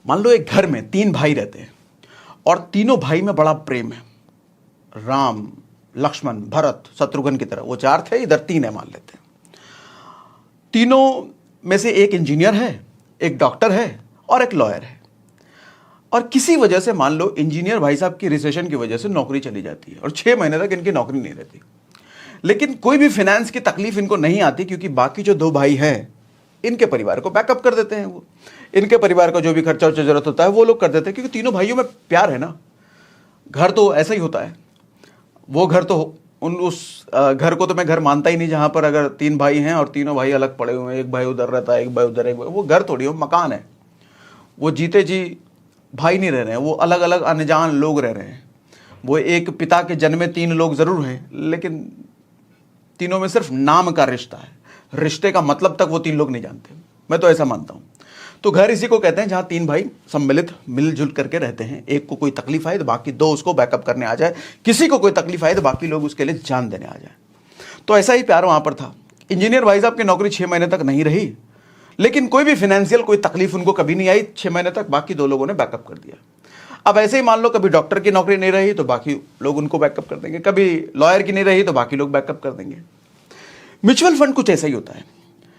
मान लो एक घर में 3 भाई रहते हैं और तीनों भाई में बड़ा प्रेम है, राम लक्ष्मण भरत शत्रुघ्न की तरह। वो 4 थे, इधर 3 है मान लेते हैं। तीनों में से एक इंजीनियर है, एक डॉक्टर है और एक लॉयर है। और किसी वजह से मान लो इंजीनियर भाई साहब की रिसेशन की वजह से नौकरी चली जाती है और 6 महीने तक इनकी नौकरी नहीं रहती। लेकिन कोई भी फाइनेंस की तकलीफ इनको नहीं आती, क्योंकि बाकी जो 2 भाई हैं इनके परिवार को बैकअप कर देते हैं। वो इनके परिवार का जो भी खर्चा वर्चा जरूरत होता है वो लोग कर देते हैं, क्योंकि तीनों भाइयों में प्यार है ना। घर तो ऐसा ही होता है, वो घर तो उस घर को तो मैं घर मानता ही नहीं जहां पर अगर 3 भाई हैं और तीनों भाई अलग पड़े हुए हैं, एक भाई उधर रहता है, एक भाई उधर, एक भाई, वो घर थोड़ी, वो मकान है। वो जीते जी भाई नहीं रह रहे हैं, वो अलग अलग अनजान लोग रह रहे हैं। वो एक पिता के जन्मे 3 लोग जरूर हैं, लेकिन तीनों में सिर्फ नाम का रिश्ता है, रिश्ते का मतलब तक वो 3 लोग नहीं जानते। मैं तो ऐसा मानता हूं। तो घर इसी को कहते हैं जहां 3 भाई सम्मिलित मिलजुल करके रहते हैं। एक को कोई तकलीफ आए तो बाकी 2 उसको बैकअप करने आ जाए, किसी को कोई तकलीफ आए तो बाकी लोग उसके लिए जान देने आ जाए। तो ऐसा ही प्यार वहां पर था। इंजीनियर भाई साहब की नौकरी 6 महीने तक नहीं रही, लेकिन कोई भी फाइनेंशियल कोई तकलीफ उनको कभी नहीं आई 6 महीने तक। बाकी 2 लोगों ने बैकअप कर दिया। अब ऐसे ही मान लो कभी डॉक्टर की नौकरी नहीं रही तो बाकी लोग उनको बैकअप कर देंगे, कभी लॉयर की नहीं रही तो बाकी लोग बैकअप कर देंगे। म्यूचुअल फंड कुछ ऐसा ही होता है।